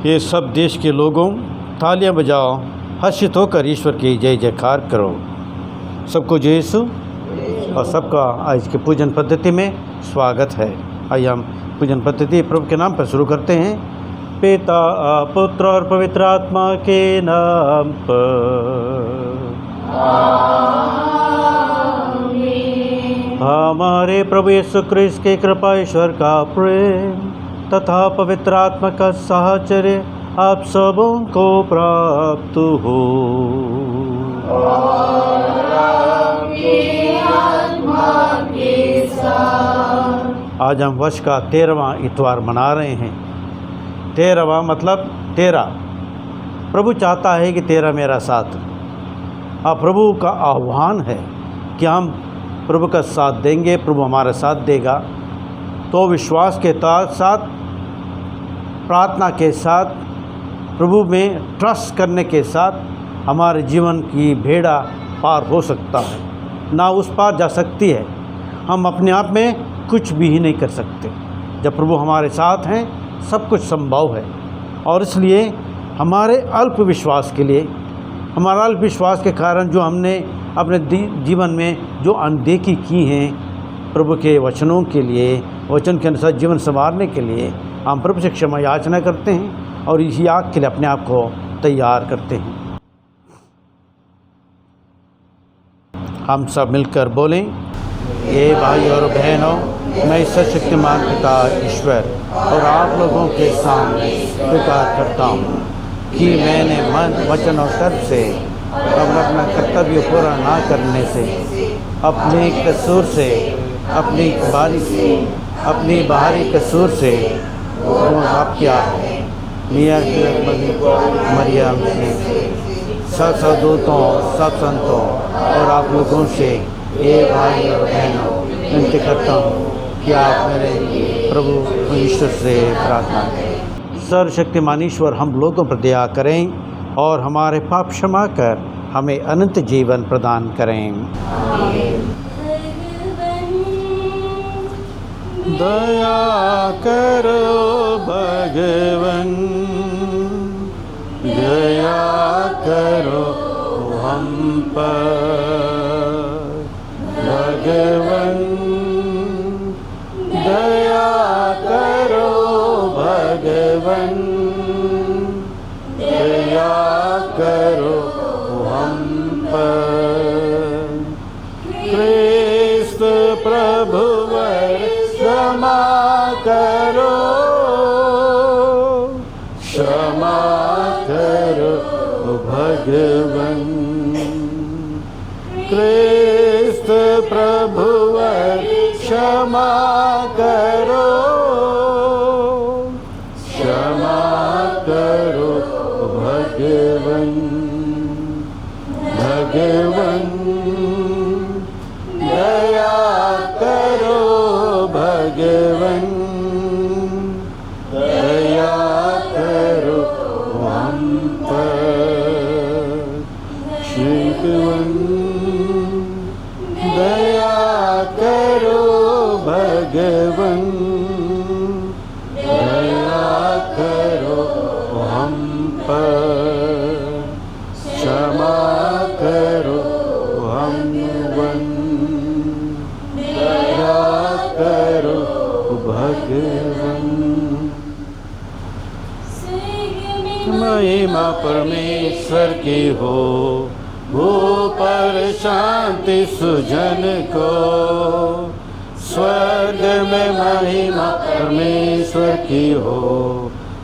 ये सब देश के लोगों तालियां बजाओ, हर्षित होकर ईश्वर की जय जयकार करो। सबको जय यीशु और सबका आज के पूजन पद्धति में स्वागत है। आइए हम पूजन पद्धति प्रभु के नाम पर शुरू करते हैं। पिता पुत्र और पवित्र आत्मा के नाम पर। हमारे प्रभु यीशु क्रिस्त के कृपा, ईश्वर का प्रेम तथा पवित्र आत्मा का साहचर्य आप सबों को प्राप्त हो। आज हम वर्ष का 13वां इतवार मना रहे हैं। 13वां मतलब 13। प्रभु चाहता है कि 13 मेरा साथ। अब प्रभु का आह्वान है कि हम प्रभु का साथ देंगे, प्रभु हमारा साथ देगा। तो विश्वास के साथ, प्रार्थना के साथ, प्रभु में ट्रस्ट करने के साथ हमारे जीवन की बेड़ा पार हो सकता है, ना उस पार जा सकती है। हम अपने आप में कुछ भी ही नहीं कर सकते। जब प्रभु हमारे साथ हैं सब कुछ संभव है। और इसलिए हमारे अल्प विश्वास के लिए, हमारा अल्प विश्वास के कारण जो हमने अपने जीवन में जो अनदेखी की हैं प्रभु के वचनों के लिए, वचन के अनुसार जीवन संवारने के लिए हम प्रभु से क्षमा याचना करते हैं और इसी आग के लिए अपने आप को तैयार करते हैं। हम सब मिलकर बोलें, ये भाई और बहनों, मैं सर्वशक्तिमान पिता ईश्वर और आप लोगों के सामने स्वीकार करता हूँ कि मैंने मन, वचन और कर्म से अपना कर्तव्य पूरा ना करने से, अपने कसूर से, अपनी बाहरी कसूर से माफ़ किया मियाँ मरियम से, सब सदूतों, सब संतों और आप लोगों से ये भाई और बहनों विनती करता हूँ कि आप मेरे प्रभु ईश्वर से प्रार्थना करें। सर्वशक्तिमान ईश्वर हम लोगों पर दया करें और हमारे पाप क्षमा कर हमें अनंत जीवन प्रदान करें। दया करो भगवन, दया करो हम पर। भगवन दया करो, भगवन दया करो हम पर। क्रिस्त प्रभुवर क्षमा करो, क्षमा करो भगवन। क्रिस्त प्रभुवर क्षमा करो, क्षमा करो भगवन। भगवन दया करो, भगवन दया करो हम पर। शिवन दया करो, भगवन दया करो हम पर। क्षमा करो हमवन, दया करो भगवन। महिमा परमेश्वर की हो, वो पर शांति सुजन को। स्वर्ग में महिमा परमेश्वर की हो,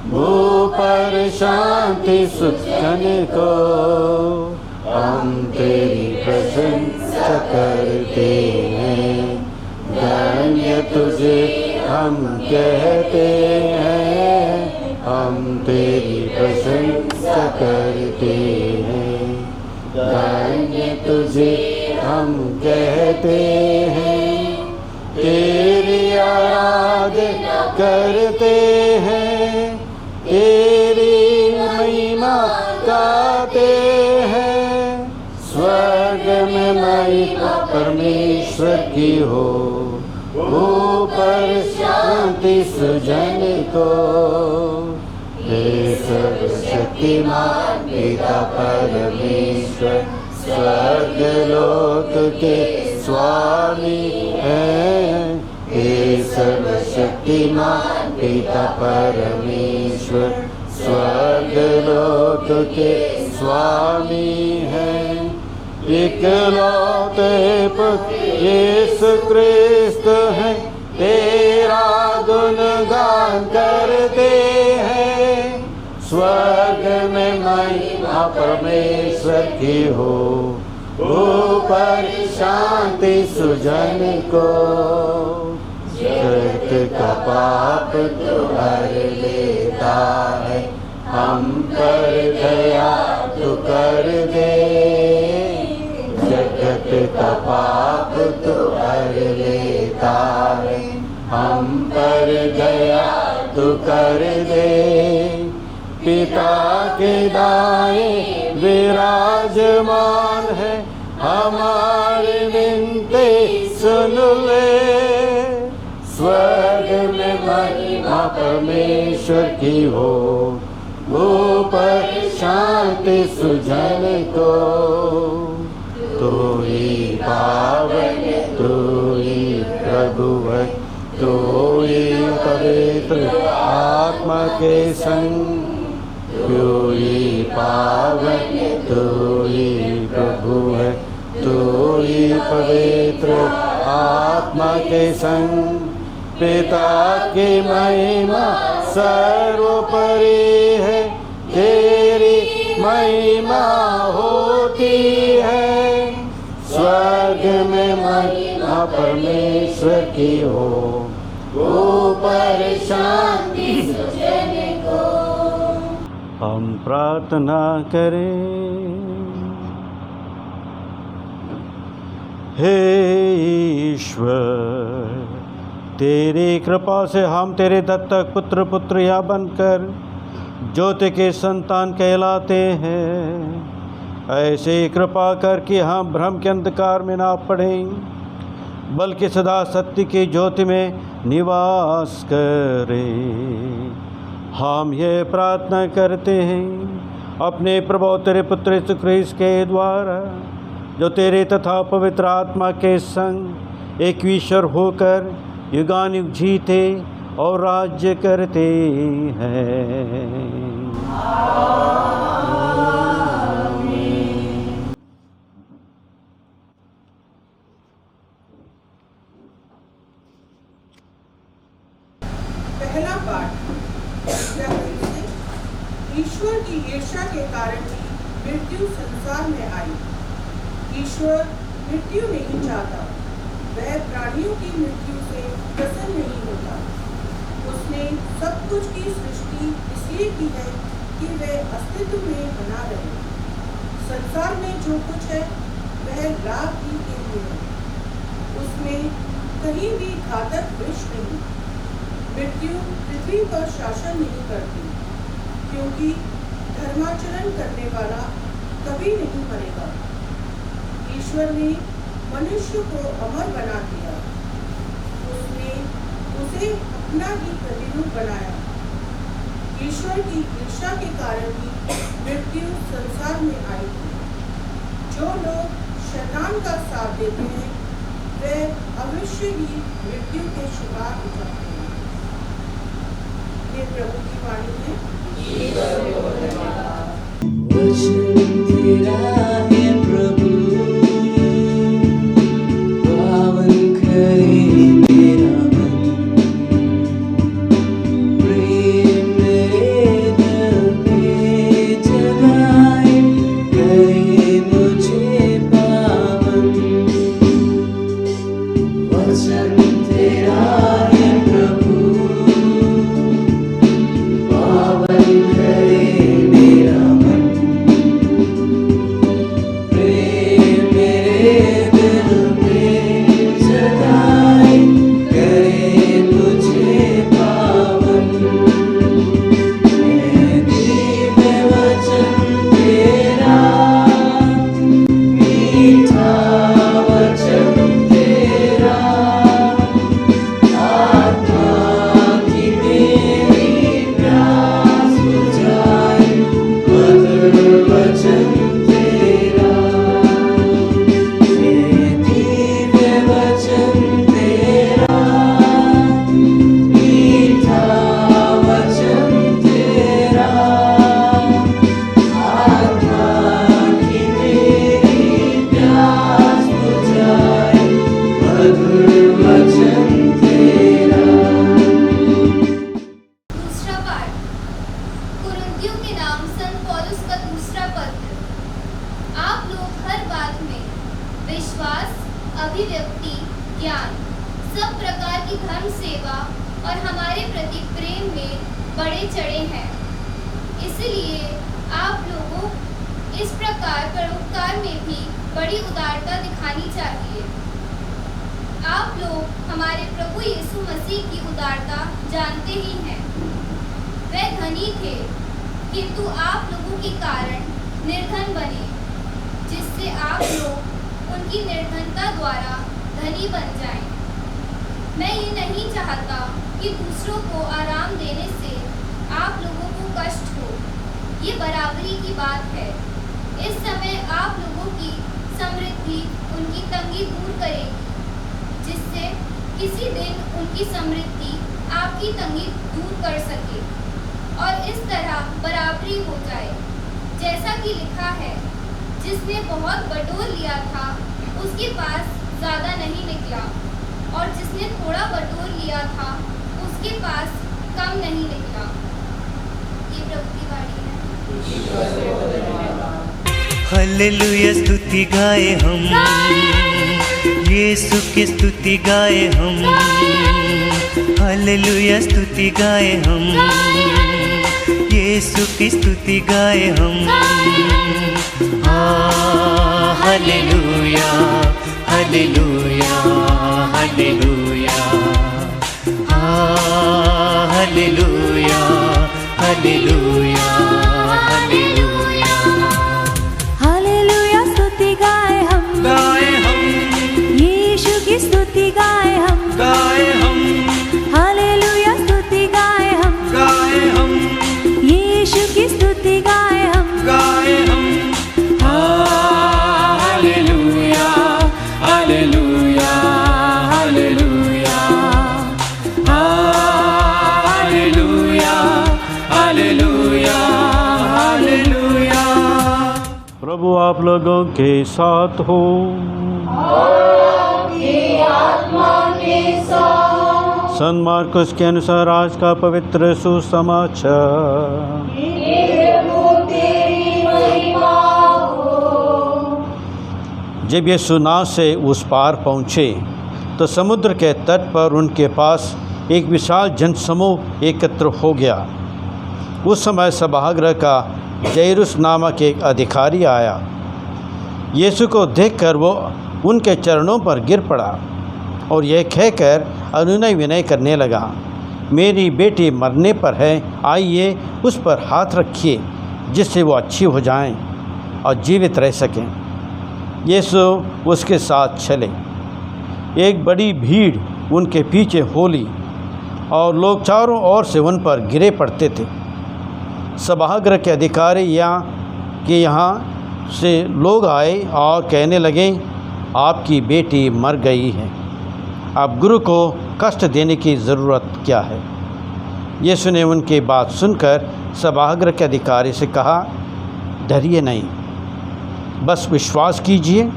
वो पर शांति सुजन को। हम तेरी प्रशंसा करते हैं, धन्य तुझे हम कहते हैं। हम तेरी प्रशंसा करते हैं, धन्य तुझे हम कहते हैं। तेरी आराधना करते हैं, तेरी महिमा गाते हैं। स्वर्ग में महिमा परमेश्वर की हो, ऊपर शांति सुजन को। हे सर्वशक्तिमान पिता परमेश्वर स्वर्गलोक के स्वामी है। हे सर्वशक्तिमान पिता परमेश्वर स्वर्गलोक के स्वामी है। इकलौते पुत्र यीशु क्रिस्त है, तेरा गुणगान करते हैं। स्वर्ग में महिमा परमेश्वर की हो, ऊपर शांति सुजन को। जगत का पाप तो हर लेता है, हम पर दया तो कर दे। जगत का पाप तो हर लेता है, हम पर दया तो कर दे। पिता के दाएं विराजमान है, हमारी विनती सुन ले। स्वर्ग में महिमा परमेश्वर की हो, ऊपर शांति सुजन को। तू ही पावन, तू ही प्रभु है, तू ही पवित्र आत्मा के संग। तू ही पावन, तू ही प्रभु है, तू ही पवित्र आत्मा के संग। पिता की महिमा सर्वोपरि है, तेरी महिमा होती है। स्वर्ग में महिमा परमेश्वर की हो, ऊपर शांति सुजन को। हम प्रार्थना करें। हे ईश्वर, तेरी कृपा से हम तेरे दत्तक पुत्र पुत्रियाँ बनकर ज्योति के संतान कहलाते हैं। ऐसे कृपा कर कि हम भ्रम के अंधकार में ना पड़ें, बल्कि सदा सत्य की ज्योति में निवास करें। हम ये प्रार्थना करते हैं अपने प्रभु तेरे पुत्र यीशु ख्रीस्त के द्वारा, जो तेरे तथा पवित्र आत्मा के संग एक ईश्वर होकर युगानुयुग जीते और राज्य करते हैं। पहला पाठ। ईश्वर की ईर्ष्या के कारण ही मृत्यु संसार में आई। ईश्वर मृत्यु नहीं चाहता, वह प्राणियों की मृत्यु से प्रसन्न नहीं होता। उसने सब कुछ की सृष्टि इसलिए की है कि वह अस्तित्व में बना रहे। संसार में जो कुछ है वह लाभ ही के लिए है। उसमें कहीं भी घातक विष नहीं। मृत्यु पृथ्वी पर शासन नहीं करती, क्योंकि धर्माचरण करने वाला कभी नहीं मरेगा। ईश्वर ने मनुष्य को अमर बना दिया। उसने उसे अपना ही प्रतिरूप बनाया। ईश्वर की ईर्ष्या के कारण ही मृत्यु संसार में आई थी। जो लोग शैतान का साथ देते हैं वे अवश्य ही मृत्यु के शिकार हो जाते हैं। ये प्रभु की वाणी है। और हमारे प्रति प्रेम में बढ़े चढ़े हैं। इसलिए आप लोगों इस प्रकार परोपकार में भी बड़ी उदारता दिखानी चाहिए। आप लोग हमारे प्रभु यीशु मसीह की उदारता जानते ही हैं। वे धनी थे, किंतु आप लोगों के कारण निर्धन बने, जिससे आप लोग उनकी निर्धनता द्वारा धनी बन जाएं। मैं ये नहीं चाहता कि दूसरों को आराम देने से आप लोगों को कष्ट हो। ये बराबरी की बात है। इस समय आप लोगों की समृद्धि उनकी तंगी दूर करेगी, जिससे किसी दिन उनकी समृद्धि आपकी तंगी दूर कर सके और इस तरह बराबरी हो जाए। जैसा कि लिखा है, जिसने बहुत बटोर लिया था उसके पास ज़्यादा नहीं निकला, और जिसने थोड़ा बटोर लिया था उसके पास कम नहीं निकला। ये प्रभु की वाणी है। हालेलुया, स्तुति गाए हम, यीशु की स्तुति गाए हम। हालेलुया, स्तुति गाए हम, यीशु की स्तुति गाए हम। Hallelujah, hallelujah, hallelujah, hallelujah, hallelujah, hallelujah. Hallelujah, स्तुति गाए हम, यीशु की स्तुति गाए हम, हालेलुया, स्तुति गाए हम, यीशु की स्तुति गाए हम, hallelujah, hallelujah, hallelujah, hallelujah, hallelujah, hallelujah. प्रभु आप लोगों के साथ हो। संत मार्कुस के अनुसार आज का पवित्र सुसमाचार। जब यीशु नाव से उस पार पहुँचे तो समुद्र के तट पर उनके पास एक विशाल जनसमूह एकत्र हो गया। उस समय सभागृह का जैरुस नामक एक अधिकारी आया। यीशु को देखकर वो उनके चरणों पर गिर पड़ा और यह कहकर अनुनय विनय करने लगा, मेरी बेटी मरने पर है, आइए उस पर हाथ रखिए जिससे वो अच्छी हो जाएं और जीवित रह सकें। यीशु उसके साथ चले। एक बड़ी भीड़ उनके पीछे हो ली और लोग चारों ओर से उन पर गिरे पड़ते थे। सभागृह के अधिकारी यहाँ से लोग आए और कहने लगे, आपकी बेटी मर गई है, अब गुरु को कष्ट देने की ज़रूरत क्या है। यीशु ने उनकी बात सुनकर सभागृह के अधिकारी से कहा, डरिए नहीं, बस विश्वास कीजिए।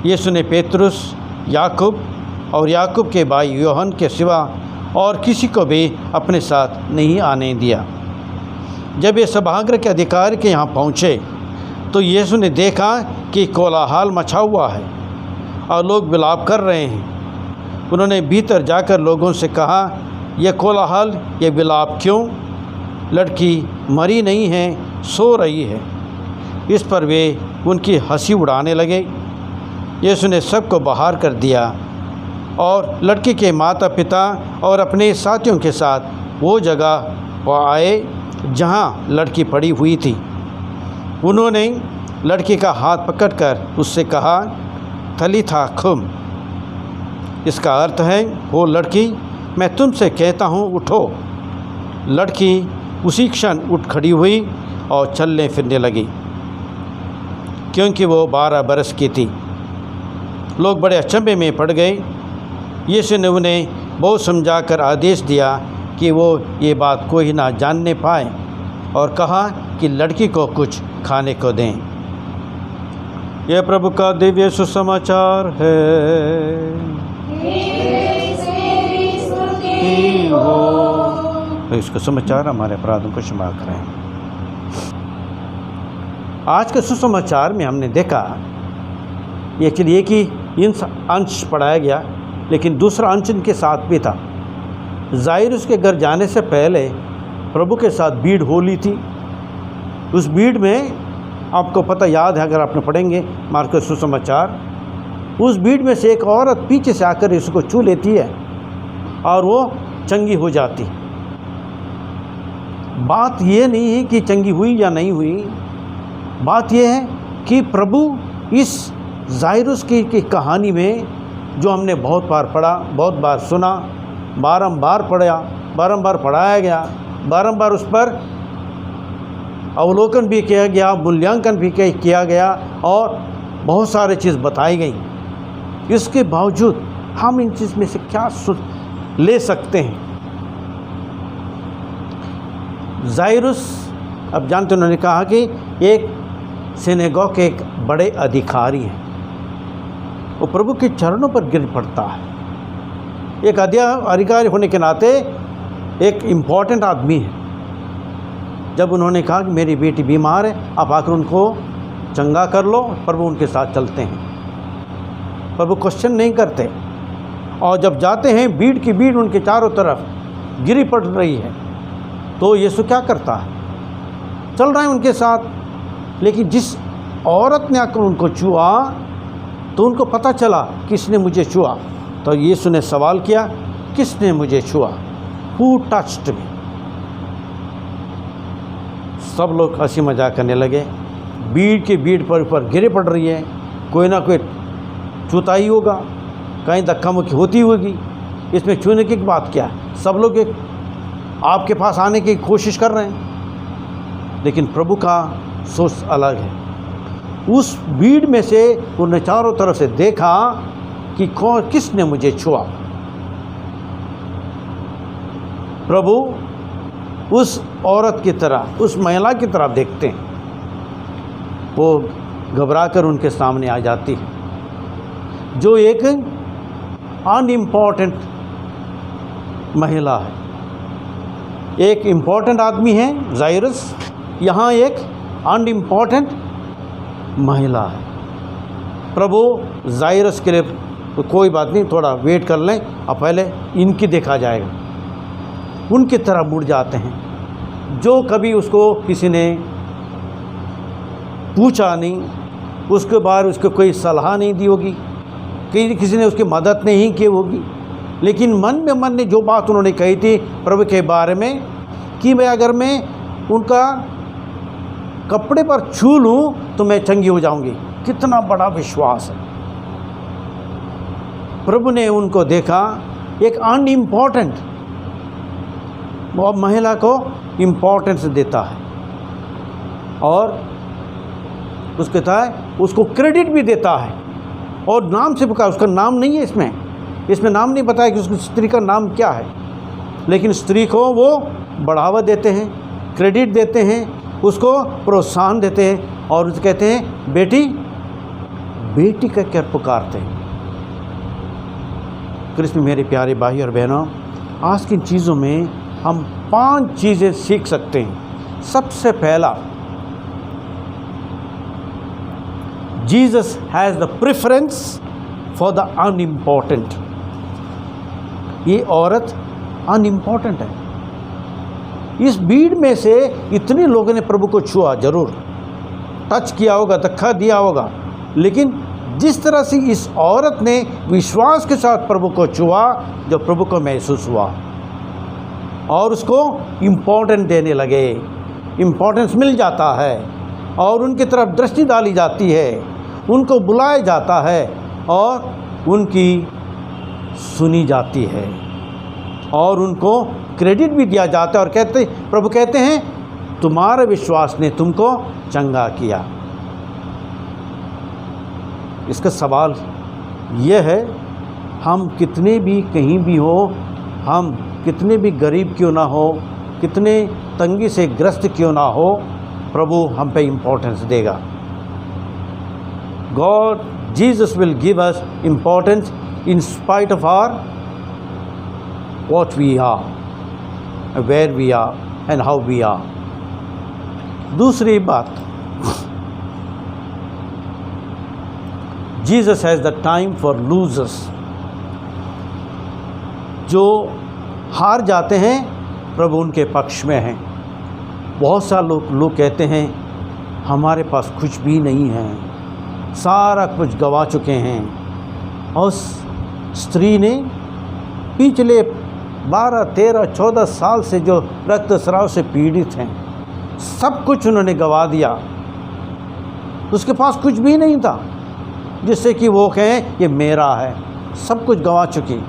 यीशु ने पेतरुस, याकूब और याकूब के भाई यूहन्ना के सिवा और किसी को भी अपने साथ नहीं आने दिया। जब ये सभागृह के अधिकारी के यहाँ पहुँचे तो यीशु ने देखा कि कोलाहल मचा हुआ है और लोग विलाप कर रहे हैं। उन्होंने भीतर जाकर लोगों से कहा, यह कोलाहल, यह विलाप क्यों? लड़की मरी नहीं है, सो रही है। इस पर वे उनकी हंसी उड़ाने लगे। यीशु ने सबको बाहर कर दिया और लड़की के माता पिता और अपने साथियों के साथ वो जगह पर आए जहाँ लड़की पड़ी हुई थी। उन्होंने लड़की का हाथ पकड़कर उससे कहा, थलीथा खुम। इसका अर्थ है, वो लड़की, मैं तुमसे कहता हूँ, उठो। लड़की उसी क्षण उठ खड़ी हुई और चलने फिरने लगी, क्योंकि वो 12 बरस की थी। लोग बड़े अचंभे में पड़ गए। यीशु ने उन्हें बहुत समझाकर आदेश दिया कि वो ये बात कोई ना जानने पाए और कहा कि लड़की को कुछ खाने को दें। यह प्रभु का दिव्य सुसमाचार है। तो इसका समाचार हमारे अपराधों को क्षमा करें। आज के सुसमाचार में हमने देखा, एक्चुअली एक ही अंश पढ़ाया गया लेकिन दूसरा अंश इनके साथ भी था। जायरुस के घर जाने से पहले प्रभु के साथ भीड़ हो ली थी। उस भीड़ में आपको पता याद है, अगर आपने पढ़ेंगे मार्को सुसमाचार, उस भीड़ में से एक औरत पीछे से आकर यीशु को छू लेती है और वो चंगी हो जाती। बात ये नहीं है कि चंगी हुई या नहीं हुई, बात ये है कि प्रभु इस जायरुस की कहानी में, जो हमने बहुत बार पढ़ा, बहुत बार सुना, बारंबार पढ़ा, बारंबार पढ़ाया गया, बारंबार उस पर अवलोकन भी किया गया, मूल्यांकन भी किया गया और बहुत सारे चीज़ बताई गई। इसके बावजूद हम इन चीज़ में से क्या ले सकते हैं? जायरुस, अब जानते, उन्होंने कहा कि एक सिनेगोग के एक बड़े अधिकारी हैं, वो प्रभु के चरणों पर गिर पड़ता है। एक अधिकारी होने के नाते एक इम्पॉर्टेंट आदमी है। जब उन्होंने कहा कि मेरी बेटी बीमार है, आप आकर उनको चंगा कर लो, प्रभु उनके साथ चलते हैं। प्रभु क्वेश्चन नहीं करते, और जब जाते हैं भीड़ की भीड़ उनके चारों तरफ गिरी पड़ रही है, तो यीशु क्या करता है? चल रहा है उनके साथ। लेकिन जिस औरत ने आकर उनको छुआ तो उनको पता चला किसने मुझे छुआ। तो यीशु ने सवाल किया, किसने मुझे छुआ? हु टच्ड मी? सब लोग हंसी मजाक करने लगे। भीड़ की भीड़ पर गिरे पड़ रही है, कोई ना कोई छूता ही होगा, कहीं धक्का मुक्की होती होगी, इसमें छूने की बात क्या है? सब लोग एक आपके पास आने की कोशिश कर रहे हैं, लेकिन प्रभु का सोच अलग है। उस भीड़ में से उन्होंने चारों तरफ से देखा कि कौन, किसने मुझे छुआ। प्रभु उस औरत की तरह, उस महिला की तरफ देखते हैं, वो घबराकर उनके सामने आ जाती है, जो एक अनइम्पॉर्टेंट महिला है। एक इम्पॉर्टेंट आदमी है जायरुस, यहाँ एक अनइम्पॉर्टेंट महिला है। प्रभु जायरुस के लिए कोई बात नहीं, थोड़ा वेट कर लें, अब पहले इनकी देखा जाएगा। उनकी तरफ मुड़ जाते हैं, जो कभी उसको किसी ने पूछा नहीं, उसके बाद उसको कोई सलाह नहीं दी होगी, किसी ने उसकी मदद नहीं की होगी, लेकिन मन में जो बात उन्होंने कही थी प्रभु के बारे में कि मैं अगर मैं उनका कपड़े पर छू लूँ तो मैं चंगी हो जाऊंगी। कितना बड़ा विश्वास है। प्रभु ने उनको देखा, एक अनइम्पॉर्टेंट महिला को इम्पोर्टेंस देता है और उसके तहत उसको क्रेडिट भी देता है और नाम से पुकार। उसका नाम नहीं है इसमें नाम नहीं बताया कि उस स्त्री का नाम क्या है, लेकिन स्त्री को वो बढ़ावा देते हैं, क्रेडिट देते हैं, उसको प्रोत्साहन देते हैं और उसे कहते हैं बेटी, बेटी का क्या पुकारते हैं। कृष्ण मेरे प्यारे भाई और बहनों, आज की चीज़ों में हम 5 चीज़ें सीख सकते हैं। सबसे पहला, Jesus has the preference for the unimportant. ये औरत अनइम्पॉर्टेंट है। इस भीड़ में से इतने लोगों ने प्रभु को छुआ, जरूर टच किया होगा, धक्का दिया होगा, लेकिन जिस तरह से इस औरत ने विश्वास के साथ प्रभु को छुआ, जो प्रभु को महसूस हुआ और उसको इम्पोर्टेंस देने लगे, इम्पोर्टेंस मिल जाता है और उनकी तरफ दृष्टि डाली जाती है, उनको बुलाया जाता है और उनकी सुनी जाती है और उनको क्रेडिट भी दिया जाता है और प्रभु कहते हैं तुम्हारे विश्वास ने तुमको चंगा किया। इसका सवाल यह है, हम कितने भी कहीं भी हो, हम कितने भी गरीब क्यों ना हो, कितने तंगी से ग्रस्त क्यों ना हो, प्रभु हम पे इम्पोर्टेंस देगा। God, Jesus will give us importance in spite of our what we are, where we are and how we are. दूसरी बात, Jesus has the time for losers. जो हार जाते हैं प्रभु उनके पक्ष में हैं। बहुत सारे लोग कहते हैं हमारे पास कुछ भी नहीं है, सारा कुछ गवा चुके हैं। और स्त्री ने पिछले 12, 13, 14 साल से जो रक्तस्राव से पीड़ित हैं, सब कुछ उन्होंने गवा दिया। उसके पास कुछ भी नहीं था जिससे कि वो कहें ये मेरा है। सब कुछ गवा चुकी।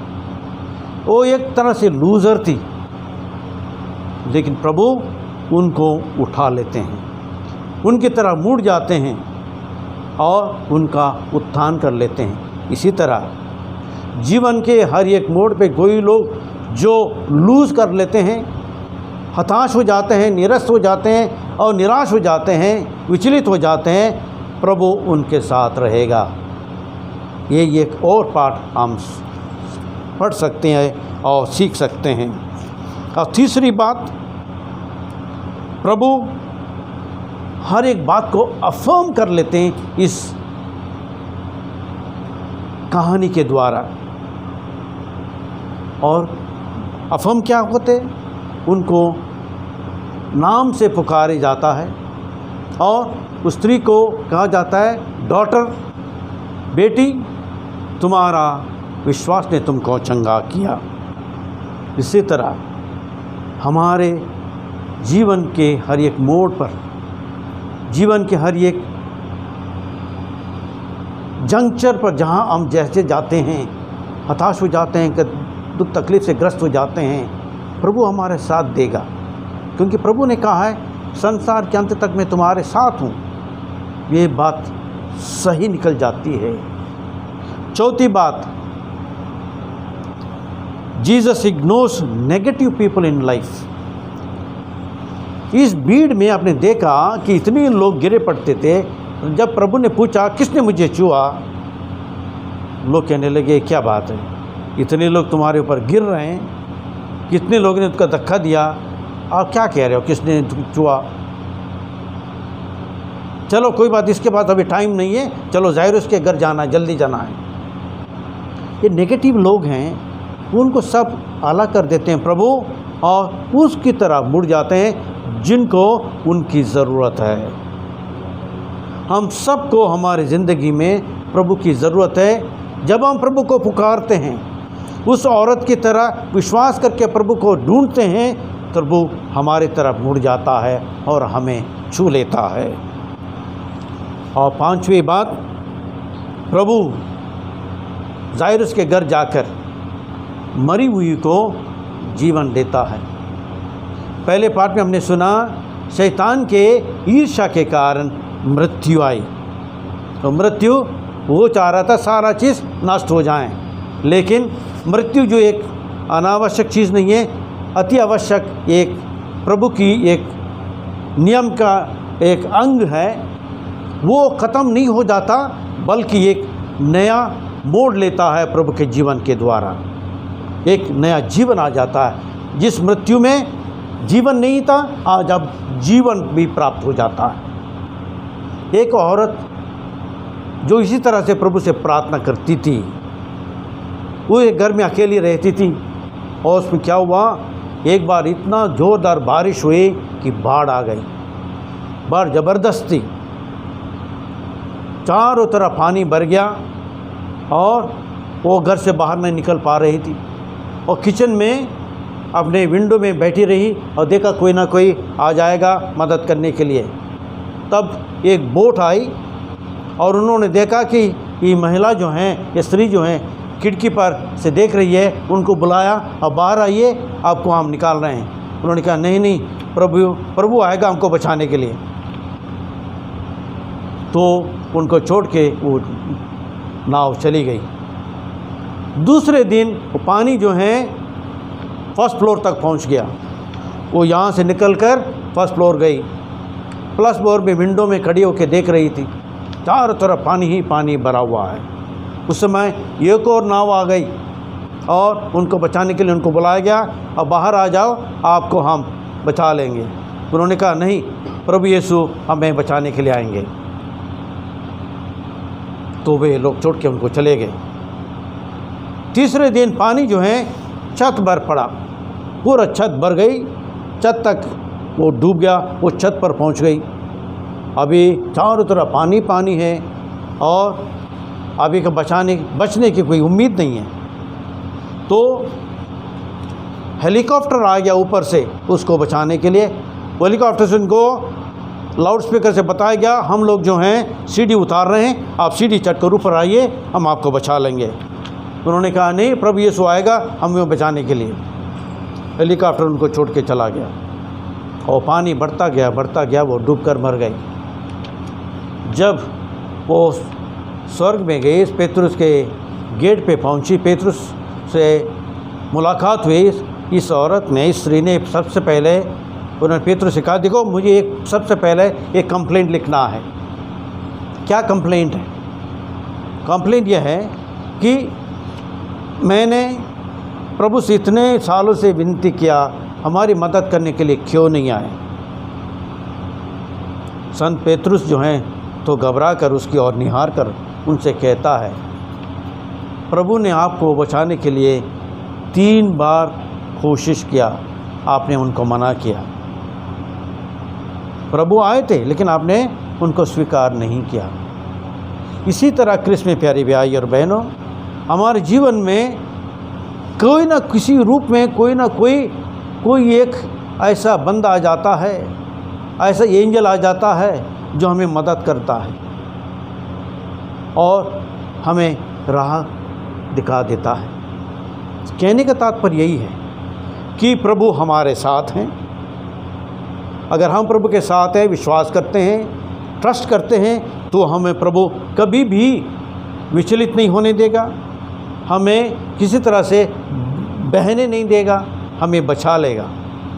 वो एक तरह से लूज़र थी, लेकिन प्रभु उनको उठा लेते हैं, उनकी तरह मुड़ जाते हैं और उनका उत्थान कर लेते हैं। इसी तरह जीवन के हर एक मोड़ पे कोई लोग जो लूज़ कर लेते हैं, हताश हो जाते हैं, निरस्त हो जाते हैं और निराश हो जाते हैं, विचलित हो जाते हैं, प्रभु उनके साथ रहेगा। ये एक और पाठ हम पढ़ सकते हैं और सीख सकते हैं। और तीसरी बात, प्रभु हर एक बात को अफर्म कर लेते हैं इस कहानी के द्वारा। और अफर्म क्या होते, उनको नाम से पुकारे जाता है और उस स्त्री को कहा जाता है डॉटर, बेटी, तुम्हारा विश्वास ने तुमको चंगा किया। इसी तरह हमारे जीवन के हर एक मोड़ पर, जीवन के हर एक जंक्चर पर जहाँ हम जैसे जाते हैं, हताश हो जाते हैं, दुख तकलीफ़ से ग्रस्त हो जाते हैं, प्रभु हमारे साथ देगा। क्योंकि प्रभु ने कहा है संसार के अंत तक मैं तुम्हारे साथ हूँ। ये बात सही निकल जाती है। चौथी बात, Jesus ignores negative people in life. इस भीड़ में आपने देखा कि इतने लोग गिरे पड़ते थे। जब प्रभु ने पूछा किसने मुझे छुआ, लोग कहने लगे क्या बात है, इतने लोग तुम्हारे ऊपर गिर रहे हैं, कितने लोगों ने उसका धक्का दिया, आप क्या कह रहे हो किसने छुआ। चलो कोई बात, इसके बाद अभी टाइम नहीं है, चलो जायरुस के घर जाना है, जल्दी जाना है। ये नेगेटिव लोग हैं, उनको सब अलग कर देते हैं प्रभु और उसकी तरफ मुड़ जाते हैं जिनको उनकी ज़रूरत है। हम सबको हमारी ज़िंदगी में प्रभु की ज़रूरत है। जब हम प्रभु को पुकारते हैं, उस औरत की तरह विश्वास करके प्रभु को ढूंढते हैं, प्रभु हमारी तरफ मुड़ जाता है और हमें छू लेता है। और पांचवी बात, प्रभु जायरुस के घर जाकर मरी हुई को जीवन देता है। पहले पाठ में हमने सुना शैतान के ईर्ष्या के कारण मृत्यु आई। तो मृत्यु, वो चाह रहा था सारा चीज़ नष्ट हो जाए, लेकिन मृत्यु जो एक अनावश्यक चीज़ नहीं है, अति आवश्यक एक प्रभु की एक नियम का एक अंग है, वो ख़त्म नहीं हो जाता बल्कि एक नया मोड़ लेता है प्रभु के जीवन के द्वारा। एक नया जीवन आ जाता है। जिस मृत्यु में जीवन नहीं था, आज अब जीवन भी प्राप्त हो जाता है। एक औरत जो इसी तरह से प्रभु से प्रार्थना करती थी, वो एक घर में अकेली रहती थी और उसमें क्या हुआ, एक बार इतना ज़ोरदार बारिश हुई कि बाढ़ आ गई। बाढ़ ज़बरदस्त थी, चारों तरफ पानी भर गया और वो घर से बाहर नहीं निकल पा रही थी और किचन में अपने विंडो में बैठी रही और देखा कोई ना कोई आ जाएगा मदद करने के लिए। तब एक बोट आई और उन्होंने देखा कि ये महिला जो हैं, ये स्त्री जो हैं, खिड़की पर से देख रही है, उनको बुलाया और बाहर आइए, आपको हम निकाल रहे हैं। उन्होंने कहा नहीं नहीं, प्रभु आएगा हमको बचाने के लिए। तो उनको छोड़ के वो नाव चली गई। दूसरे दिन वो पानी जो है फर्स्ट फ्लोर तक पहुंच गया। वो यहाँ से निकलकर फर्स्ट फ्लोर गई। फर्स्ट फ्लोर में विंडो में खड़ी होकर देख रही थी, चारों तरफ पानी ही पानी भरा हुआ है। उस समय एक और नाव आ गई और उनको बचाने के लिए उनको बुलाया गया और बाहर आ जाओ, आपको हम बचा लेंगे। उन्होंने कहा नहीं, प्रभु यीशु हमें बचाने के लिए आएंगे। तो वे लोग छोड़ के उनको चले गए। तीसरे दिन पानी जो है छत भर पड़ा, पूरा छत भर गई, छत तक वो डूब गया, वो छत पर पहुंच गई। अभी चारों तरफ पानी पानी है और अभी का बचने की कोई उम्मीद नहीं है। तो हेलीकॉप्टर आ गया ऊपर से उसको बचाने के लिए। हेलीकॉप्टर से उनको लाउड स्पीकर से बताया गया, हम लोग जो हैं सीढ़ी उतार रहे हैं, आप सीढ़ी चढ़कर ऊपर आइए, हम आपको बचा लेंगे। उन्होंने कहा नहीं, प्रभु यीशु आएगा हमें बचाने के लिए। हेलीकॉप्टर उनको छोड़ के चला गया और पानी बढ़ता गया, वो डूबकर मर गए। जब वो स्वर्ग में गई, पेतरुस के गेट पे पहुंची, पेतरुस से मुलाकात हुई। इस औरत ने, इस स्त्री ने सबसे पहले उन्होंने पेतरुस से कहा, देखो मुझे सबसे पहले एक कंप्लेंट लिखना है। क्या कंप्लेंट है? कंप्लेंट यह है कि मैंने प्रभु से इतने सालों से विनती किया, हमारी मदद करने के लिए क्यों नहीं आए? संत पेतरुस जो हैं तो घबरा कर उसकी ओर निहार कर उनसे कहता है, प्रभु ने आपको बचाने के लिए 3 बार कोशिश किया, आपने उनको मना किया। प्रभु आए थे लेकिन आपने उनको स्वीकार नहीं किया। इसी तरह क्रिस्त में प्यारी भाई और बहनों, हमारे जीवन में कोई ना किसी रूप में कोई एक ऐसा बंदा आ जाता है, ऐसा एंजल आ जाता है जो हमें मदद करता है और हमें राह दिखा देता है। कहने का तात्पर्य यही है कि प्रभु हमारे साथ हैं। अगर हम प्रभु के साथ हैं, विश्वास करते हैं, ट्रस्ट करते हैं, तो हमें प्रभु कभी भी विचलित नहीं होने देगा, हमें किसी तरह से बहने नहीं देगा, हमें बचा लेगा।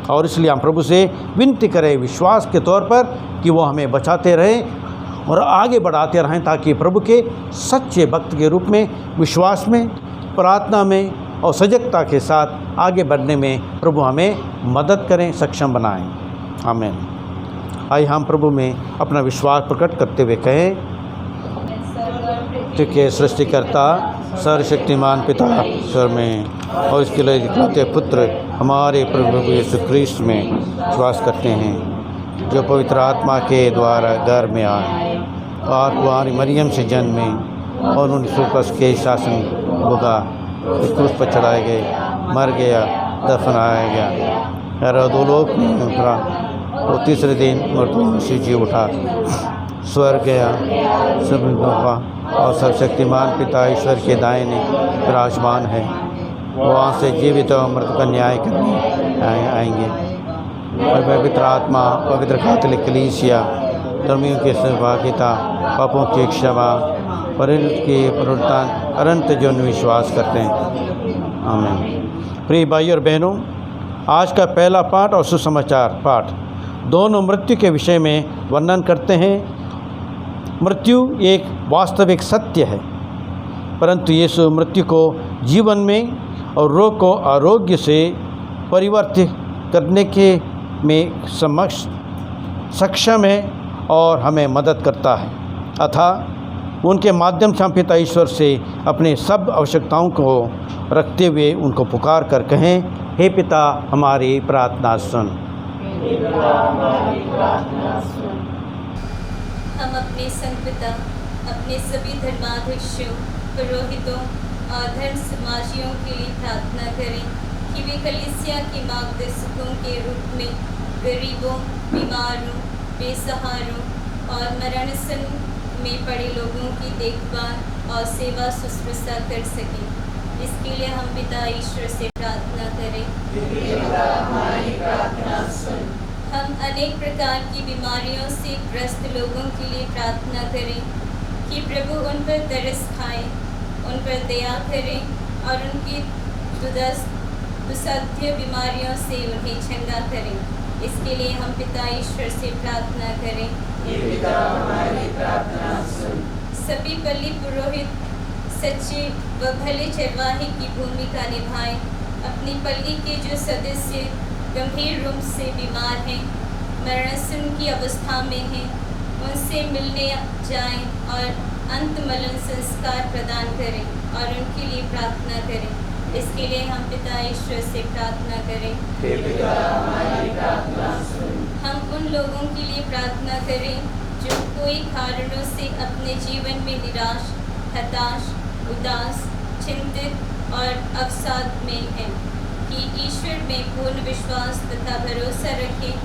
और इसलिए हम प्रभु से विनती करें विश्वास के तौर पर कि वो हमें बचाते रहें और आगे बढ़ाते रहें, ताकि प्रभु के सच्चे भक्त के रूप में, विश्वास में, प्रार्थना में और सजगता के साथ आगे बढ़ने में प्रभु हमें मदद करें, सक्षम बनाएं। आमीन। आइए हम प्रभु में अपना विश्वास प्रकट करते हुए कहें, के सृष्टिकर्ता सर्वशक्तिमान पिता ईश्वर में और इसके लिए इकलौते पुत्र हमारे प्रभु यीशु ख्रीस्त में विश्वास करते हैं, जो पवित्र आत्मा के द्वारा घर में आए और कुंवारी मरियम से जन्मे और उन सुपस के शासन भोगा, क्रूस पर चढ़ाए गए, मर गया, दफनाया गया, और अधोलोक में उतरा, वो तीसरे दिन मृत्युओं से जी उठा, स्वर्ग गया, सब और सर्वशक्तिमान पिता ईश्वर के दाहिने विराजमान है। वहाँ से जीवित और मृत का न्याय करने आएंगे। और पवित्र आत्मा, पवित्र कैथोलिक कलीसिया, धर्मियों की सहभागिता, पापों की क्षमा, परिणत के पुनरुत्थान, अनंत जीवन विश्वास करते हैं। आमीन। प्रिय भाई और बहनों, आज का पहला पाठ और सुसमाचार पाठ दोनों मृत्यु के विषय में वर्णन करते हैं। मृत्यु एक वास्तविक सत्य है, परंतु यीशु मृत्यु को जीवन में और रोग को आरोग्य से परिवर्तित करने के में सक्षम है और हमें मदद करता है। अतः उनके माध्यम से हम पिता ईश्वर से अपने सब आवश्यकताओं को रखते हुए उनको पुकार कर कहें, हे पिता हमारी प्रार्थना सुन। हम अपने संत पिता, अपने सभी धर्माध्यक्षों, पुरोहितों और धर्म समाजियों के लिए प्रार्थना करें कि वे कलीसिया के मार्गदर्शकों के रूप में गरीबों, बीमारों, बेसहारों और मरणसन में पड़े लोगों की देखभाल और सेवा शुश्रूषा कर सकें। इसके लिए हम पिता ईश्वर से प्रार्थना करें। हम अनेक प्रकार की बीमारियों से ग्रस्त लोगों के लिए प्रार्थना करें कि प्रभु उन पर तरस खाएं, उन पर दया करें और उनकी दुस्साध्य बीमारियों से उन्हें चंगा करें। इसके लिए हम पिता ईश्वर से प्रार्थना करें। सभी बलि पुरोहित सच्चे व भले चरवाहे की भूमिका निभाएं। अपनी पल्ली के जो सदस्य गंभीर रूप से बीमार हैं, मरणसन की अवस्था में हैं, उनसे मिलने जाएं और अंत मलन संस्कार प्रदान करें और उनके लिए प्रार्थना करें। इसके लिए हम पिता ईश्वर से प्रार्थना करें। हम उन लोगों के लिए प्रार्थना करें जो कोई कारणों से अपने जीवन में निराश, हताश, उदास, चिंतित और अवसाद में हैं, कि ईश्वर में पूर्ण विश्वास तथा भरोसा रखें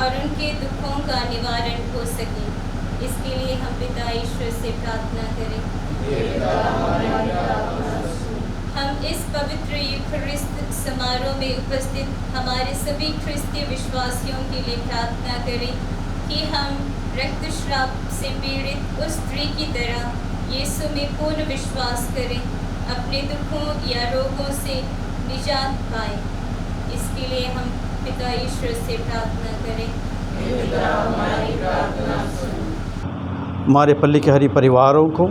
और उनके दुखों का निवारण हो सके। इसके लिए हम पिता ईश्वर से प्रार्थना करें। हम इस पवित्र यूखरिस्त समारोह में उपस्थित हमारे सभी ख्रिस्तीय विश्वासियों के लिए प्रार्थना करें कि हम रक्तस्राव से पीड़ित उस स्त्री की तरह यीशु में पूर्ण विश्वास करें, अपने दुखों या रोगों से निजात पाएं। इसके लिए हम पिता ईश्वर से प्रार्थना करें। हमारे पल्ली के हरी परिवारों को,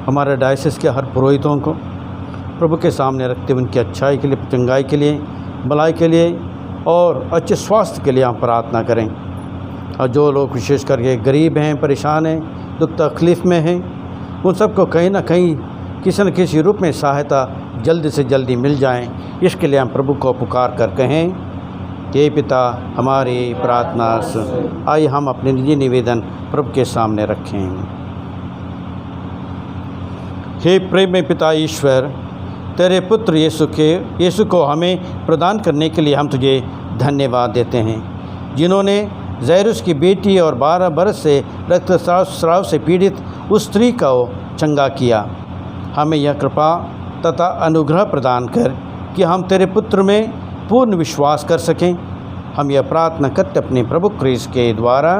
हमारे डायसिस के हर पुरोहितों को प्रभु के सामने रखते हुए उनकी अच्छाई के लिए, चंगाई के लिए, भलाई के लिए और अच्छे स्वास्थ्य के लिए हम प्रार्थना करें। और जो लोग विशेष करके गरीब हैं, परेशान हैं, दुख तकलीफ़ में हैं, उन सबको कहीं ना कहीं किसी न किसी रूप में सहायता जल्दी से जल्दी मिल जाए। इसके लिए हम प्रभु को पुकार कर कहें कि पिता हमारी प्रार्थना सुन। आइए हम अपने निजी निवेदन प्रभु के सामने रखें। हे प्रेम में पिता ईश्वर, तेरे पुत्र यीशु को हमें प्रदान करने के लिए हम तुझे धन्यवाद देते हैं, जिन्होंने ज़ैरुस की बेटी और 12 बरस से रक्तस्राव से पीड़ित उस स्त्री को चंगा किया। हमें यह कृपा तथा अनुग्रह प्रदान कर कि हम तेरे पुत्र में पूर्ण विश्वास कर सकें। हम यह प्रार्थना करते अपने प्रभु क्रिस्त के द्वारा।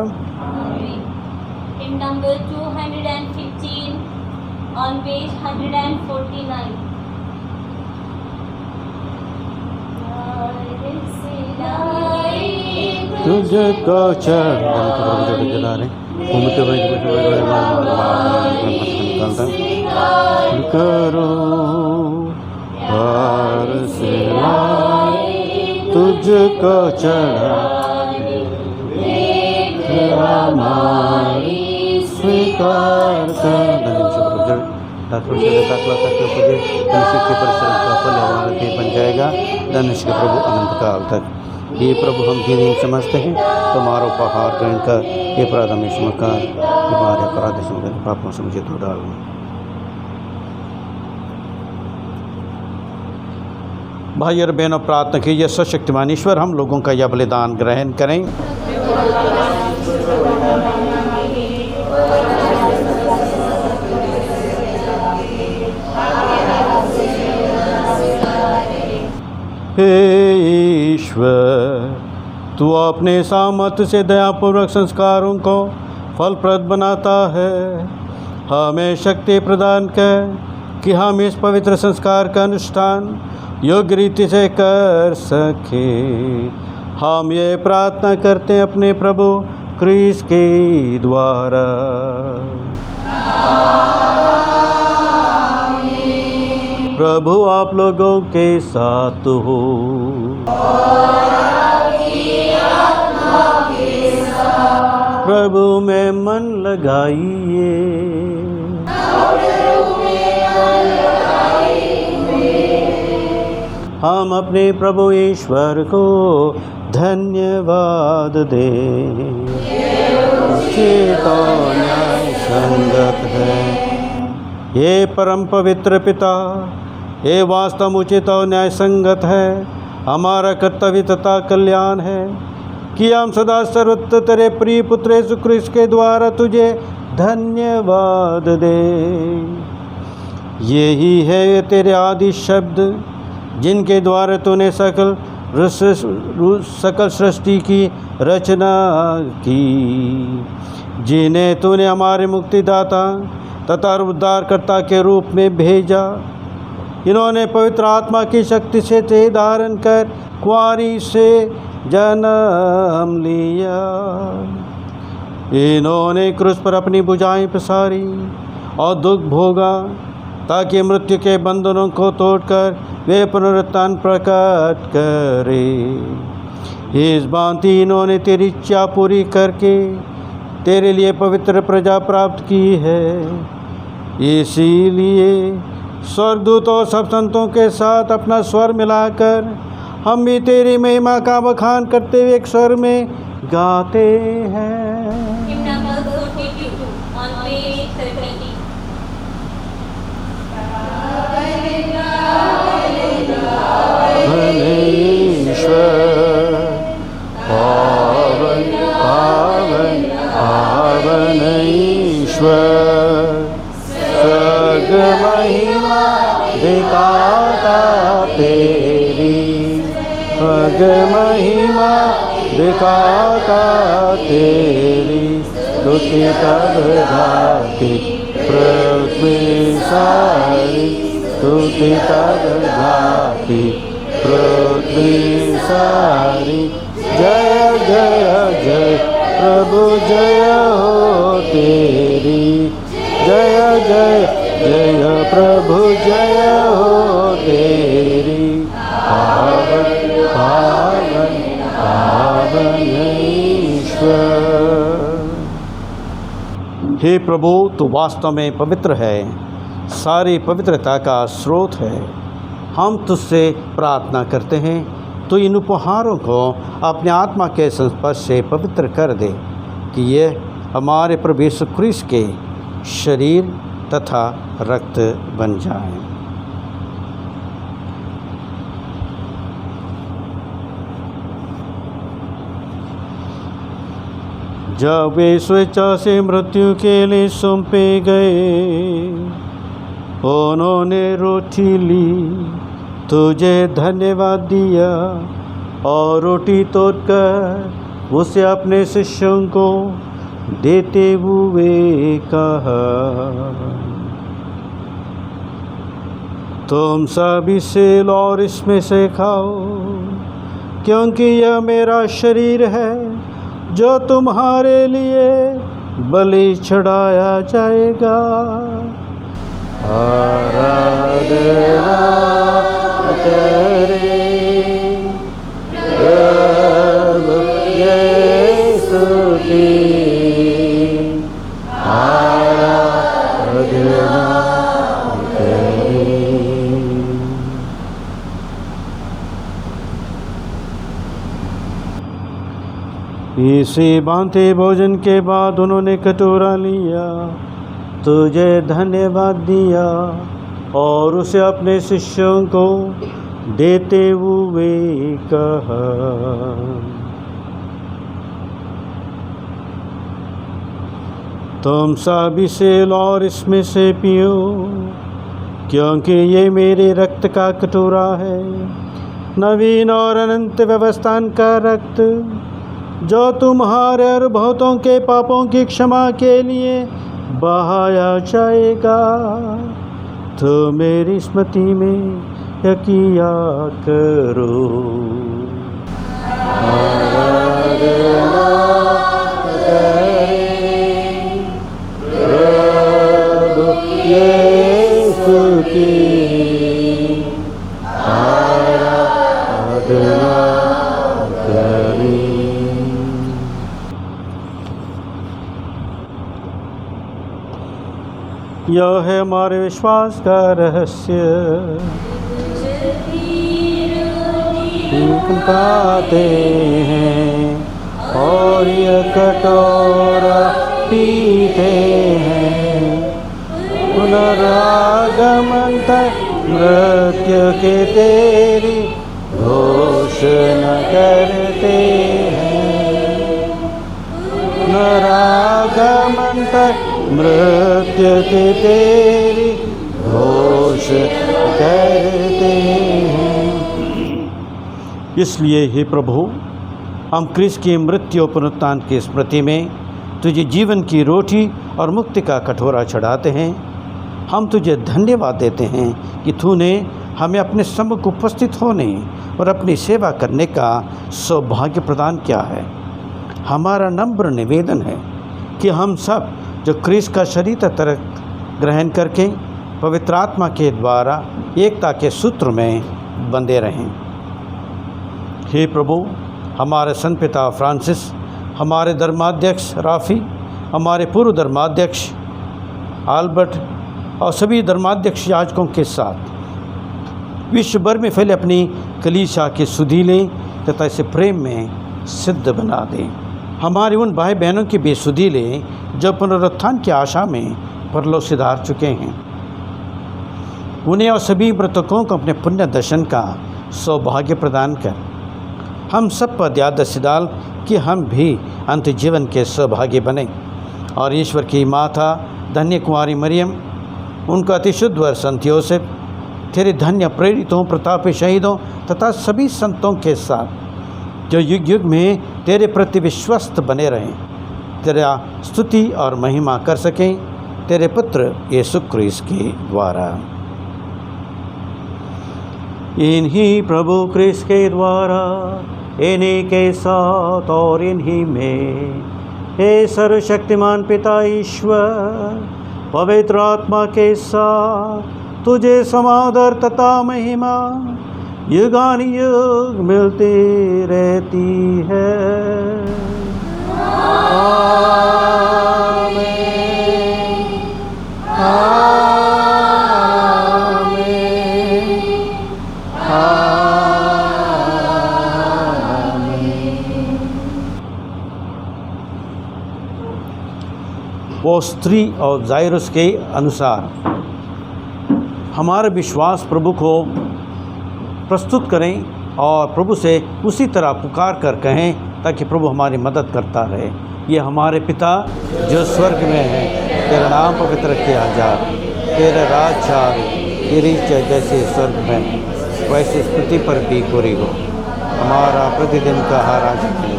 In number 215 on page 149. तुझको चढ़ा रहे करो पार से तुझको चढ़ा स्वीकार कर दाखला करके मुझे मनुष्य के परिश्रम का फल हमारा देह बन जाएगा धनुष के प्रभु अनंत काल तक। ये प्रभु हम दीन समझते हैं, तुम्हारा उपहार ग्रहण कर ये अपराध में स्मकार हमारे अपराध से पापों से मुझे धो डालो। भाई और बहनों, प्रार्थना कीजिए सर्वशक्तिमान ईश्वर हम लोगों का यह बलिदान ग्रहण करें। हे ईश्वर, तू अपने सामर्थ्य से दयापूर्वक संस्कारों को फलप्रद बनाता है। हमें शक्ति प्रदान कर कि हम इस पवित्र संस्कार का अनुष्ठान योग्य रीति से कर सके। हम ये प्रार्थना करते हैं अपने प्रभु क्रिस्त के द्वारा। प्रभु आप लोगों के साथ हो। प्रभु में मन लगाइए। हम अपने प्रभु ईश्वर को धन्यवाद दें। तो न्याय संगत है। ये परम पवित्र पिता, ये वास्तव उचित और न्याय संगत है। हमारा कर्तव्य तथा कल्याण है कि हम सदा सर्वत्र तेरे प्रिय पुत्र यीशु क्रिस्त के द्वारा तुझे धन्यवाद दें। यही है ये तेरे आदि शब्द जिनके द्वारा तूने सकल सृष्टि की रचना की, जिन्हें तूने हमारे मुक्तिदाता तथा उद्धारकर्ता के रूप में भेजा। इन्होंने पवित्र आत्मा की शक्ति से देह धारण कर कुंवारी से जन्म लिया। इन्होंने क्रूस पर अपनी भुजाएं पसारी और दुख भोगा, ताकि मृत्यु के बंधनों को तोड़कर वे पुनरुत्थान प्रकट करे। इस भांति इन्होंने तेरी इच्छा पूरी करके तेरे लिए पवित्र प्रजा प्राप्त की है। इसीलिए स्वर्गदूत और सब संतों के साथ अपना स्वर मिलाकर हम भी तेरी महिमा का बखान करते हुए एक स्वर में गाते हैं। Hymn number 42 on page 30. ईश्वर पावन पावन पावन ईश्वर स्वर्ग महिमा दिखाता तेरी, स्वर्ग महिमा दिखाता तेरी, स्तुति तब गाती पृथ्वी सारी, स्तुति तब गाती पृथ्वी सारी। जय जय जय प्रभु जय हो तेरी, जय जय जय प्रभु जय हो तेरी, पावन पावन पावन ईश्वर। हे प्रभु, तू वास्तव में पवित्र है, सारी पवित्रता का स्रोत है। हम तुझसे प्रार्थना करते हैं, तो इन उपहारों को अपने आत्मा के संस्पर्श से पवित्र कर दे, कि ये हमारे प्रभु यीशु ख्रीस्त के शरीर तथा रक्त बन जाएं। जब वे स्वेच्छा से मृत्यु के लिए सौंपे गए, उन्होंने रोटी ली, तुझे धन्यवाद दिया और रोटी तोड़कर उसे अपने शिष्यों को देते हुए कहा, तुम सब इसे लो और इसमें से खाओ, क्योंकि यह मेरा शरीर है जो तुम्हारे लिए बलि चढ़ाया जाएगा। आराधना करे प्रभु यीशु की, आराधना करे। इसी भांति भोजन के बाद उन्होंने कटोरा लिया, तुझे धन्यवाद दिया और उसे अपने शिष्यों को देते हुए कहा, तुम सब इसे लो और इसमें से पियो, क्योंकि ये मेरे रक्त का कटोरा है, नवीन और अनंत व्यवस्था का रक्त, जो तुम्हारे और बहुतों के पापों की क्षमा के लिए बहाया जाएगा। तो मेरी स्मृति में यह किया करो। आराधना करें प्रभु यीशु की, आराधना करें। यह है हमारे विश्वास का रहस्य, पाते हैं और यह कटोरा पीते हैं, पुनरागमन तक मृत्यु के तेरी घोषणा करते हैं, पुनरागमन तक मृत्यु के तेरी घोषणा करते हैं। इसलिए हे प्रभु, हम क्रिस्त की मृत्यु पुनरुत्थान की स्मृति में तुझे जीवन की रोटी और मुक्ति का कटोरा चढ़ाते हैं। हम तुझे धन्यवाद देते हैं कि तूने हमें अपने सम्मुख उपस्थित होने और अपनी सेवा करने का सौभाग्य प्रदान किया है। हमारा नम्र निवेदन है कि हम सब जो क्रिस्त का शरीर तरह ग्रहण करके पवित्र आत्मा के द्वारा एकता के सूत्र में बंधे रहें। हे प्रभु, हमारे संत पिता फ्रांसिस, हमारे धर्माध्यक्ष राफ़ी, हमारे पूर्व धर्माध्यक्ष आल्बर्ट और सभी धर्माध्यक्ष याजकों के साथ विश्व भर में फैले अपनी कलीसिया के सुधी लें तथा इसे प्रेम में सिद्ध बना दें। हमारे उन भाई बहनों की बेसुधी लें जो पुनरुत्थान की आशा में परलोक सिधार चुके हैं। उन्हें और सभी मृतकों को अपने पुण्य दर्शन का सौभाग्य प्रदान कर हम सब पर दयादृष्टि डाल कि हम भी अंत जीवन के सौभाग्य बने। और ईश्वर की माता धन्य कुमारी मरियम, उनका अतिशुद्ध वर संत योसेफ, तेरे धन्य प्रेरितों, प्रतापी शहीदों तथा सभी संतों के साथ जो युग युग में तेरे प्रति विश्वस्त बने रहें, तेरा स्तुति और महिमा कर सकें तेरे पुत्र यीशु क्रिस्त के द्वारा। इन्हीं प्रभु क्रिस्त के द्वारा, इन्हीं के साथ और इन्हीं में, हे सर्वशक्तिमान पिता ईश्वर, पवित्र आत्मा के साथ तुझे समादर तथा महिमा युगानुयुग मिलती रहती है। आमीन। वो स्त्री और जायरुस के अनुसार हमारा विश्वास प्रभु को प्रस्तुत करें और प्रभु से उसी तरह पुकार कर कहें ताकि प्रभु हमारी मदद करता रहे। ये हमारे पिता जो स्वर्ग में है, तेरा नाम पवित्र किया जाए, तेरा राज आए, तेरी इच्छा जैसे स्वर्ग में वैसे पृथ्वी पर भी पूरी हो। हमारा प्रतिदिन का आहार आज मिले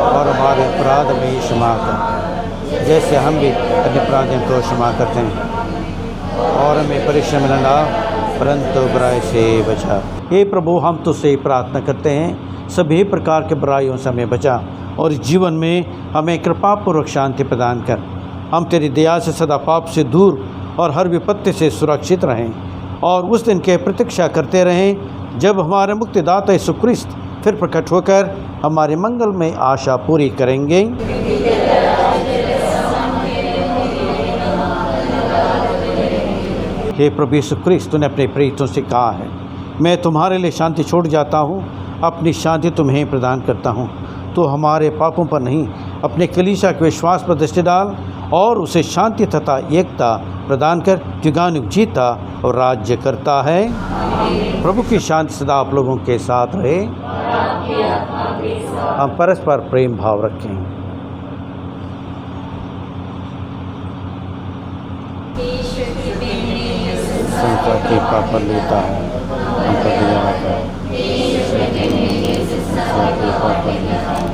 और हमारे अपराध में क्षमा कर जैसे हम भी अपने अपराधियों को क्षमा करते हैं, और हमें परीक्षा में न डाल परंतु बुराई से बचा। हे प्रभु, हम तुझसे प्रार्थना करते हैं सभी प्रकार के बुराइयों से हमें बचा और जीवन में हमें कृपापूर्वक शांति प्रदान कर। हम तेरी दया से सदा पाप से दूर और हर विपत्ति से सुरक्षित रहें और उस दिन के प्रतीक्षा करते रहें जब हमारे मुक्तिदाता यीशु क्रिस्त फिर प्रकट होकर हमारे मंगल में आशा पूरी करेंगे। हे प्रभु यीशु क्रिस्त, तूने अपने प्रेरितों से कहा है, मैं तुम्हारे लिए शांति छोड़ जाता हूँ, अपनी शांति तुम्हें प्रदान करता हूँ। तो हमारे पापों पर नहीं, अपने कलीसिया के विश्वास पर दृष्टि डाल और उसे शांति तथा एकता प्रदान कर युगानुयुग जीता और राज्य करता है। प्रभु की शांति सदा आप लोगों के साथ रहे। हम परस्पर प्रेम भाव रखें। संसार के पाप लेता है, हम पर दया कर। संसार के पाप लेता है,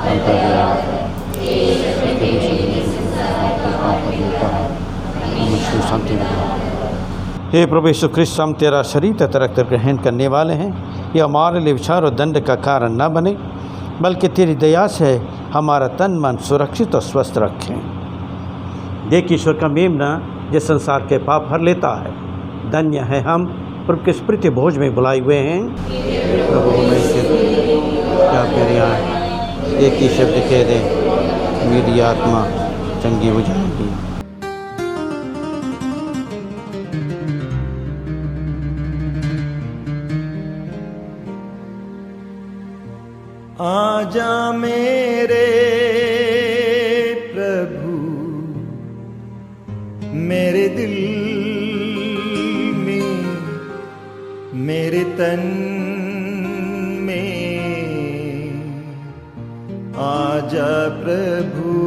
हम पर दया कर। शांति मिले। हे प्रभु यीशु क्रिस्त, हम तेरा शरीर तथा रक्त ग्रहण करने वाले हैं। यह हमारे लिए विचार और दंड का कारण न बने, बल्कि तेरी दया से हमारा तन मन सुरक्षित और स्वस्थ रखें। देख ईश्वर का मेमना जो संसार के पाप हर लेता है। धन्य है हम प्रभु के स्मृति भोज में बुलाए हुए हैं। प्रभु में से क्या कह रहा है, एक ही शब्द कह दें, मेरी आत्मा चंगी हो जाएगी। आजा मेरे प्रभु मेरे दिल में, मेरे तन में, आजा प्रभु।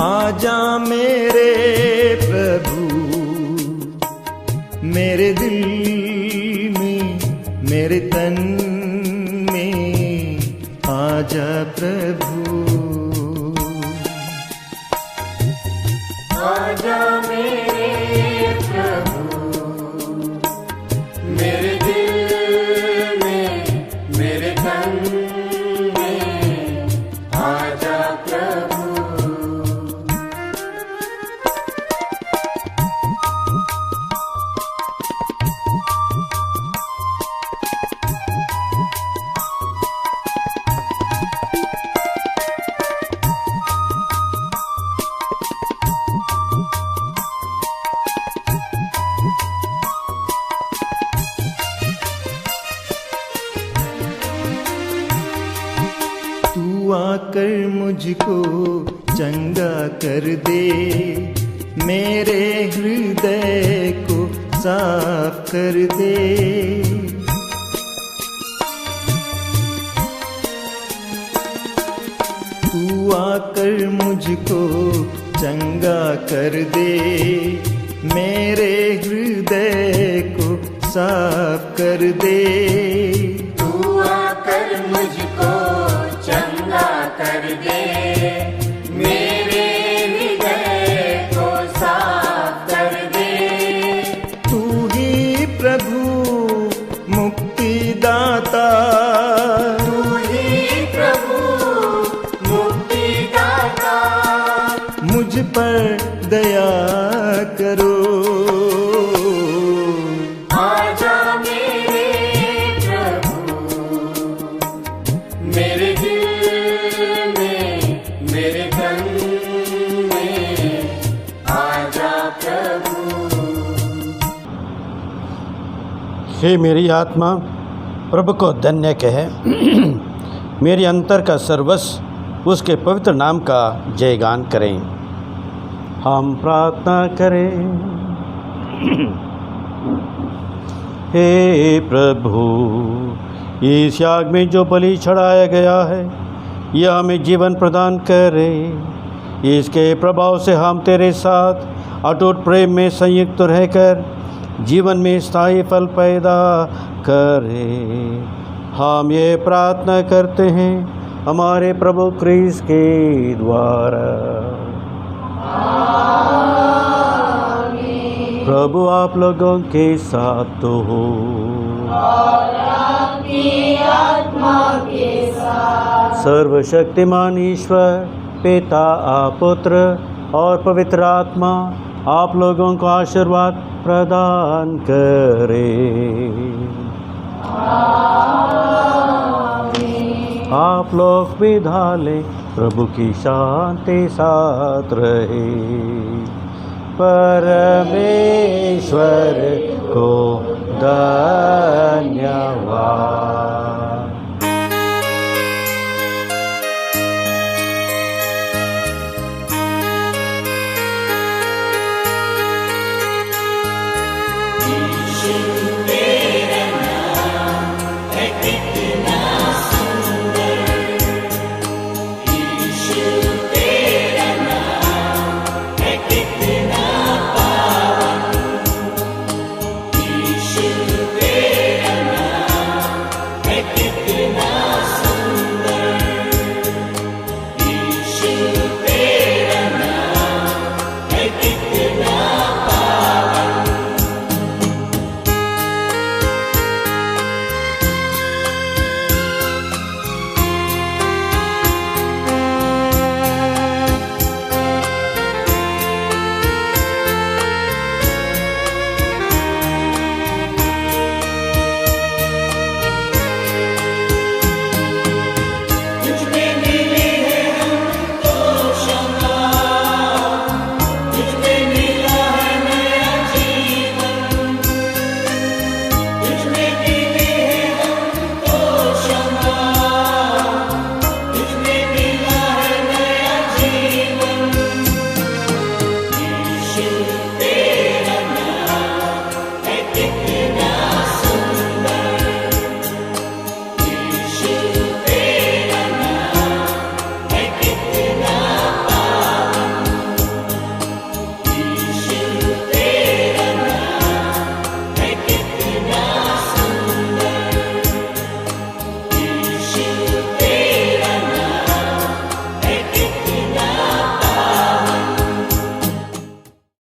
आजा मेरे प्रभु मेरे दिल में, मेरे तन में, आजा प्रभु। आजा मेरे प्रभु मेरे दिल में, मेरे तन में, आजा प्रभु। आकर मुझको चंगा कर दे, मेरे हृदय को साफ कर दे। तू आकर मुझको चंगा कर दे, मेरे हृदय को साफ कर दे। तू आकर मुझको चंगा कर दे, मेरे हृदय को साफ कर दे। तू ही प्रभु मुक्तिदाता, तू ही प्रभु मुक्तिदाता, मुझ पर दया करो। आजा मेरे प्रभु, मेरे दिल में, मेरे तन में, आजा प्रभु। हे मेरी आत्मा प्रभु को धन्य कहे, मेरे अंतर का सर्वस्व उसके पवित्र नाम का जयगान करें। हम प्रार्थना करें। हे प्रभु, इस याग में जो बलि चढ़ाया गया है यह हमें जीवन प्रदान करे। इसके प्रभाव से हम तेरे साथ अटूट प्रेम में संयुक्त रहकर जीवन में स्थायी फल पैदा करें। हम ये प्रार्थना करते हैं हमारे प्रभु क्रिस्त के द्वारा। प्रभु आप लोगों के साथ तो हो और आपकी आत्मा के साथ। सर्वशक्तिमान ईश्वर पिता पुत्र और पवित्र आत्मा आप लोगों को आशीर्वाद प्रदान करे। आप लोग विधा लें, प्रभु की शांति साथ रहे। परमेश्वर को धन्यवाद।